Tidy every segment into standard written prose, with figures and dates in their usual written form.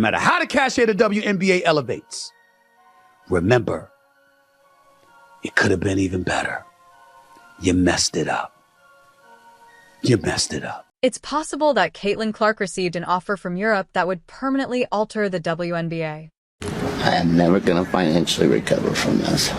No matter how the cachet of the WNBA elevates, remember, it could have been even better. You messed it up. You messed it up. It's possible that Caitlin Clark received an offer from Europe that would permanently alter the WNBA. I am never going to financially recover from this.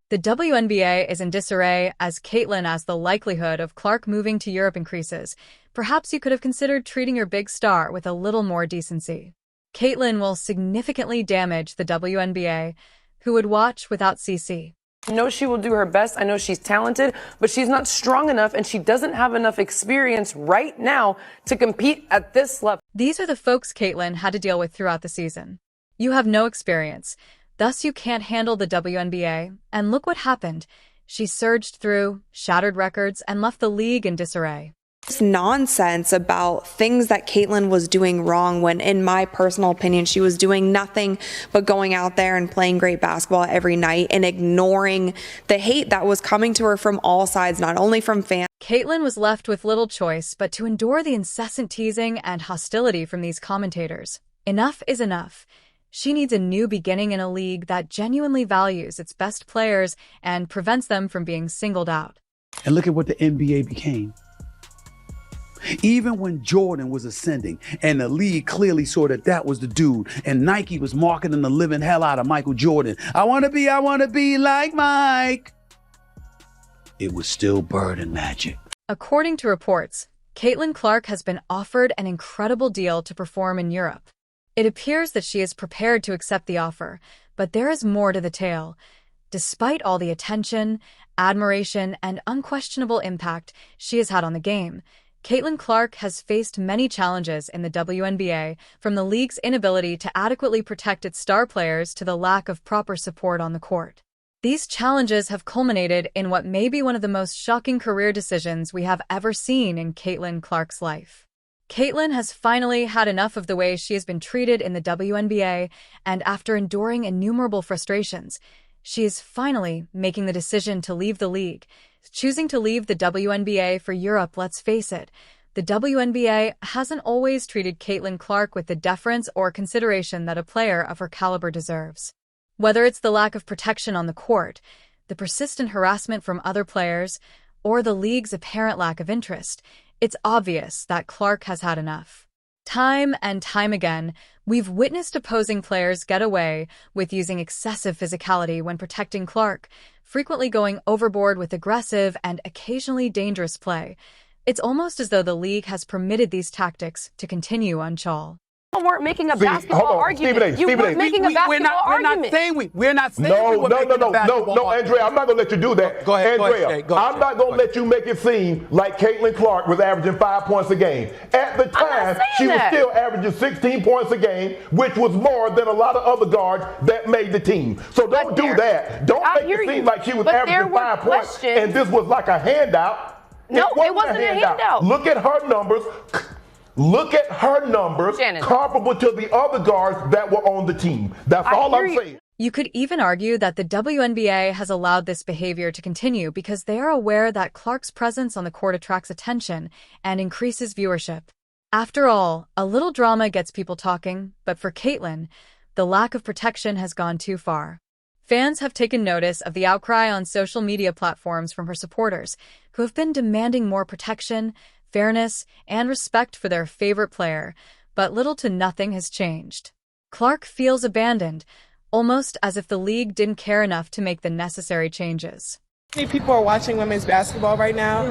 The WNBA is in disarray as Caitlin as the likelihood of Clark moving to Europe increases. Perhaps you could have considered treating your big star with a little more decency. Caitlin will significantly damage the WNBA. Who would watch without CC? I know she will do her best. I know she's talented, but she's not strong enough and she doesn't have enough experience right now to compete at this level. These are the folks Caitlin had to deal with throughout the season. You have no experience, thus you can't handle the WNBA, and look what happened. She surged through, shattered records, and left the league in disarray. This nonsense about things that Caitlin was doing wrong when, in my personal opinion, she was doing nothing but going out there and playing great basketball every night and ignoring the hate that was coming to her from all sides, not only from fans. Caitlin was left with little choice but to endure the incessant teasing and hostility from these commentators. Enough is enough. She needs a new beginning in a league that genuinely values its best players and prevents them from being singled out. And look at what the NBA became. Even when Jordan was ascending and the league clearly saw that that was the dude and Nike was marketing the living hell out of Michael Jordan. I want to be like Mike. It was still Bird and Magic. According to reports, Caitlin Clark has been offered an incredible deal to perform in Europe. It appears that she is prepared to accept the offer, but there is more to the tale. Despite all the attention, admiration, and unquestionable impact she has had on the game, Caitlin Clark has faced many challenges in the WNBA, from the league's inability to adequately protect its star players to the lack of proper support on the court. These challenges have culminated in what may be one of the most shocking career decisions we have ever seen in Caitlin Clark's life. Caitlin has finally had enough of the way she has been treated in the WNBA, and after enduring innumerable frustrations, she is finally making the decision to leave the league. Choosing to leave the WNBA for Europe, let's face it, the WNBA hasn't always treated Caitlin Clark with the deference or consideration that a player of her caliber deserves. Whether it's the lack of protection on the court, the persistent harassment from other players, or the league's apparent lack of interest, it's obvious that Clark has had enough. Time and time again, we've witnessed opposing players get away with using excessive physicality when protecting Clark, frequently going overboard with aggressive and occasionally dangerous play. It's almost as though the league has permitted these tactics to continue unshalled. You weren't making a basketball argument. You weren't making a basketball argument. We're not saying we were making a basketball argument. No, Andrea, I'm not going to let you do that. Go ahead, Andrea, I'm not going to let you make it seem like Caitlin Clark was averaging 5 points a game. At the time, she was still averaging 16 points a game, which was more than a lot of other guards that made the team. So don't do that. Don't make it seem like she was averaging 5 points and this was like a handout. No, it wasn't a handout. Look at her numbers. Look at her numbers comparable to the other guards that were on the team. That's all I'm saying. You could even argue that the WNBA has allowed this behavior to continue because they are aware that Clark's presence on the court attracts attention and increases viewership. After all, a little drama gets people talking, but for Caitlin, the lack of protection has gone too far. Fans have taken notice of the outcry on social media platforms from her supporters, who have been demanding more protection, fairness, and respect for their favorite player, but little to nothing has changed. Clark feels abandoned, almost as if the league didn't care enough to make the necessary changes. Many people are watching women's basketball right now.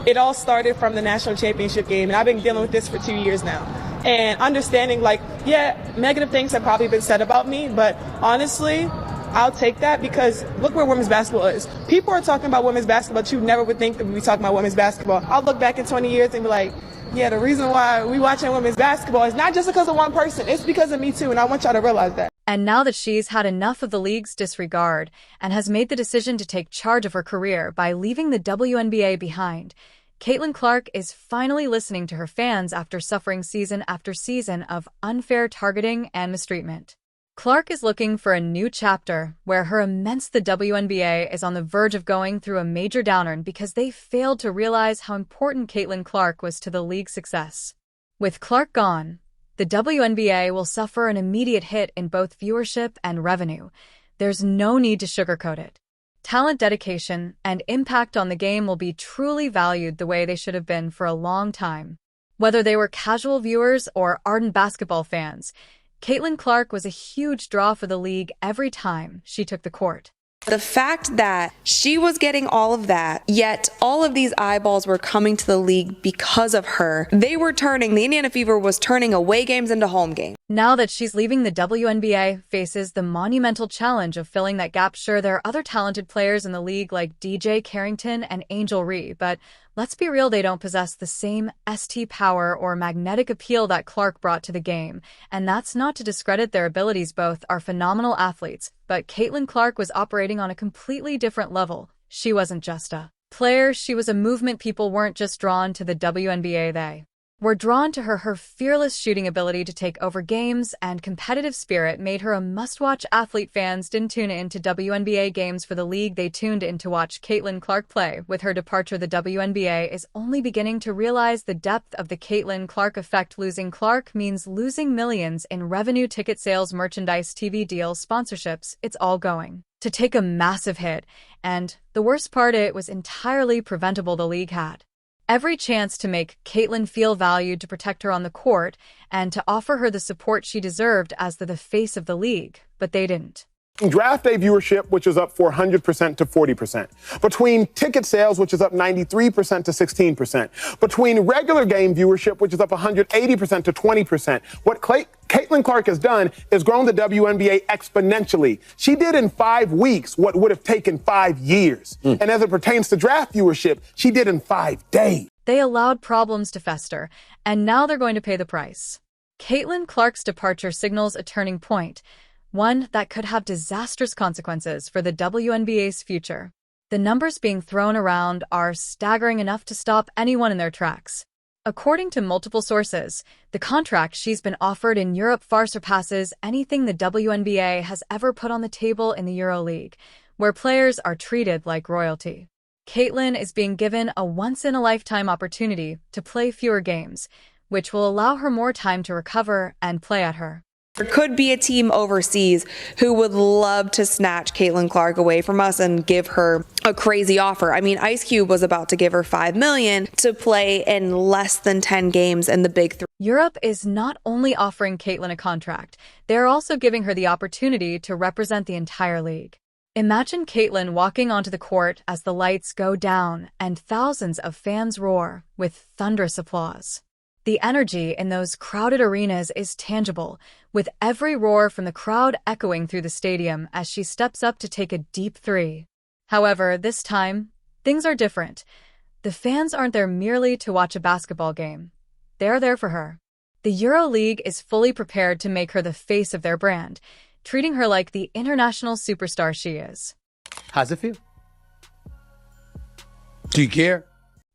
It all started from the national championship game, and I've been dealing with this for 2 years now. And understanding, negative things have probably been said about me, but honestly, I'll take that because look where women's basketball is. People are talking about women's basketball, but you never would think that we'd be talking about women's basketball. I'll look back in 20 years and be like, yeah, the reason why we watching women's basketball is not just because of one person. It's because of me too, and I want y'all to realize that. And now that she's had enough of the league's disregard and has made the decision to take charge of her career by leaving the WNBA behind, Caitlin Clark is finally listening to her fans after suffering season after season of unfair targeting and mistreatment. Clark is looking for a new chapter where her immense the WNBA is on the verge of going through a major downturn because they failed to realize how important Caitlin Clark was to the league's success. With Clark gone, The WNBA will suffer an immediate hit in both viewership and revenue. There's no need to sugarcoat it. Talent, dedication, and impact on the game will be truly valued the way they should have been for a long time. Whether they were casual viewers or ardent basketball fans, Caitlin Clark was a huge draw for the league every time she took the court. The fact that she was getting all of that, yet all of these eyeballs were coming to the league because of her. The Indiana Fever was turning away games into home games. Now that she's leaving, the WNBA faces the monumental challenge of filling that gap. Sure, there are other talented players in the league like DJ Carrington and Angel Ree, but let's be real, they don't possess the same ST power or magnetic appeal that Clark brought to the game. And that's not to discredit their abilities. Both are phenomenal athletes, but Caitlin Clark was operating on a completely different level. She wasn't just a player, she was a movement. People weren't just drawn to the WNBA, they were drawn to her. Her fearless shooting ability to take over games and competitive spirit made her a must-watch athlete. Fans didn't tune in to WNBA games for the league, they tuned in to watch Caitlin Clark play. With her departure, the WNBA is only beginning to realize the depth of the Caitlin Clark effect. Losing Clark means losing millions in revenue, ticket sales, merchandise, TV deals, sponsorships. It's all going to take a massive hit, and the worst part, it was entirely preventable. The league had every chance to make Caitlin feel valued, to protect her on the court, and to offer her the support she deserved as the face of the league, but they didn't. Draft day viewership, which is up 400% to 40%. Between ticket sales, which is up 93% to 16%. Between regular game viewership, which is up 180% to 20%. What Caitlin Clark has done is grown the WNBA exponentially. She did in 5 weeks what would have taken 5 years. And as it pertains to draft viewership, she did in 5 days. They allowed problems to fester, and now they're going to pay the price. Caitlin Clark's departure signals a turning point, one that could have disastrous consequences for the WNBA's future. The numbers being thrown around are staggering enough to stop anyone in their tracks. According to multiple sources, the contract she's been offered in Europe far surpasses anything the WNBA has ever put on the table in the EuroLeague, where players are treated like royalty. Caitlin is being given a once-in-a-lifetime opportunity to play fewer games, which will allow her more time to recover and play at her. There could be a team overseas who would love to snatch Caitlin Clark away from us and give her a crazy offer. I mean, Ice Cube was about to give her $5 million to play in less than 10 games in the Big Three. Europe is not only offering Caitlin a contract, they're also giving her the opportunity to represent the entire league. Imagine Caitlin walking onto the court as the lights go down and thousands of fans roar with thunderous applause. The energy in those crowded arenas is tangible, with every roar from the crowd echoing through the stadium as she steps up to take a deep three. However, this time, things are different. The fans aren't there merely to watch a basketball game. They're there for her. The EuroLeague is fully prepared to make her the face of their brand, treating her like the international superstar she is. How's it feel? Do you care?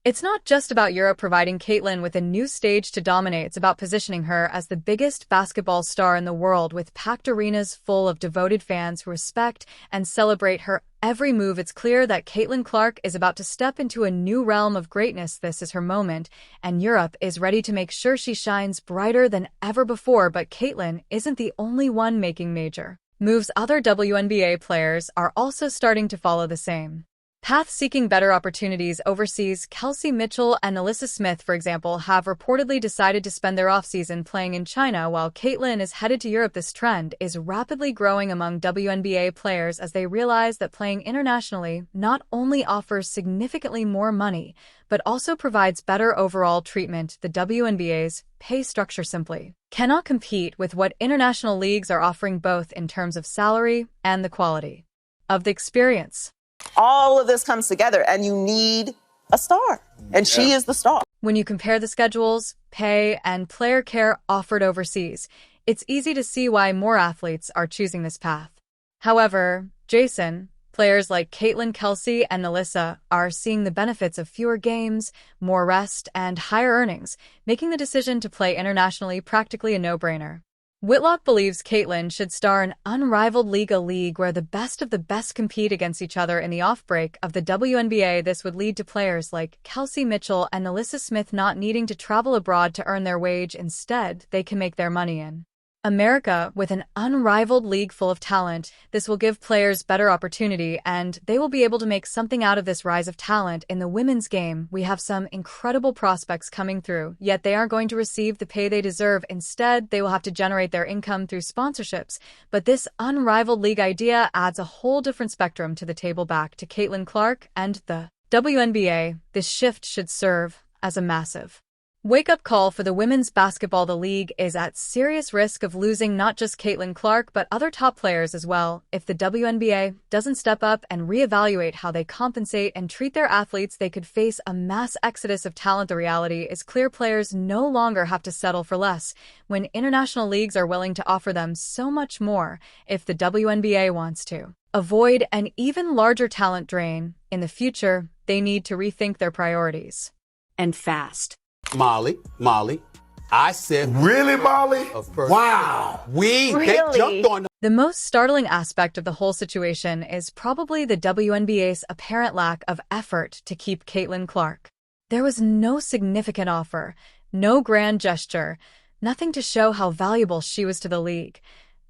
It's not just about Europe providing Caitlin with a new stage to dominate. It's about positioning her as the biggest basketball star in the world, with packed arenas full of devoted fans who respect and celebrate her every move. It's clear that Caitlin Clark is about to step into a new realm of greatness. This is her moment, and Europe is ready to make sure she shines brighter than ever before. But Caitlin isn't the only one making major moves. Other WNBA players are also starting to follow the same path, seeking better opportunities overseas. Kelsey Mitchell and Alyssa Smith, for example, have reportedly decided to spend their offseason playing in China, while Caitlin is headed to Europe. This trend is rapidly growing among WNBA players as they realize that playing internationally not only offers significantly more money, but also provides better overall treatment. The WNBA's pay structure simply cannot compete with what international leagues are offering, both in terms of salary and the quality of the experience. All of this comes together, and you need a star, and she is the star. When you compare the schedules, pay, and player care offered overseas, it's easy to see why more athletes are choosing this path. However, Jason, players like Caitlin, Kelsey, and Alyssa are seeing the benefits of fewer games, more rest, and higher earnings, making the decision to play internationally practically a no-brainer. Whitlock believes Caitlyn should star in unrivaled league where the best of the best compete against each other in the off-break of the WNBA. This would lead to players like Kelsey Mitchell and Alyssa Smith not needing to travel abroad to earn their wage. Instead, they can make their money in America with an unrivaled league full of talent. This will give players better opportunity, and they will be able to make something out of this rise of talent. In the women's game, we have some incredible prospects coming through, yet they aren't going to receive the pay they deserve. Instead, they will have to generate their income through sponsorships. But this unrivaled league idea adds a whole different spectrum to the table. Back to Caitlin Clark and the WNBA, this shift should serve as a massive wake-up call for the women's basketball. The league is at serious risk of losing not just Caitlin Clark but other top players as well. If the WNBA doesn't step up and reevaluate how they compensate and treat their athletes, they could face a mass exodus of talent. The reality is clear: players no longer have to settle for less when international leagues are willing to offer them so much more. If the WNBA wants to avoid an even larger talent drain in the future, they need to rethink their priorities. And fast. Molly, I said... Really, Molly? Wow. They jumped on... The most startling aspect of the whole situation is probably the WNBA's apparent lack of effort to keep Caitlin Clark. There was no significant offer, no grand gesture, nothing to show how valuable she was to the league.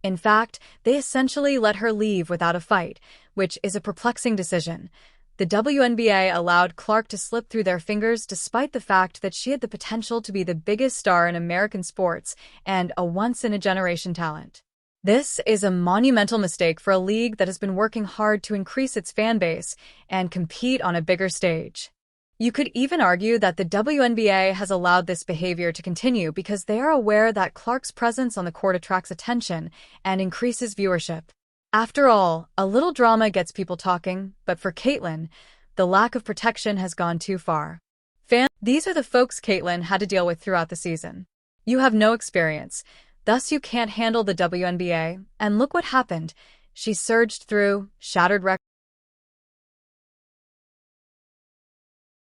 In fact, they essentially let her leave without a fight, which is a perplexing decision. The WNBA allowed Clark to slip through their fingers despite the fact that she had the potential to be the biggest star in American sports and a once-in-a-generation talent. This is a monumental mistake for a league that has been working hard to increase its fan base and compete on a bigger stage. You could even argue that the WNBA has allowed this behavior to continue because they are aware that Clark's presence on the court attracts attention and increases viewership. After all, a little drama gets people talking, but for Caitlyn, the lack of protection has gone too far. These are the folks Caitlyn had to deal with throughout the season. You have no experience, thus you can't handle the WNBA, and look what happened. She surged through, shattered records.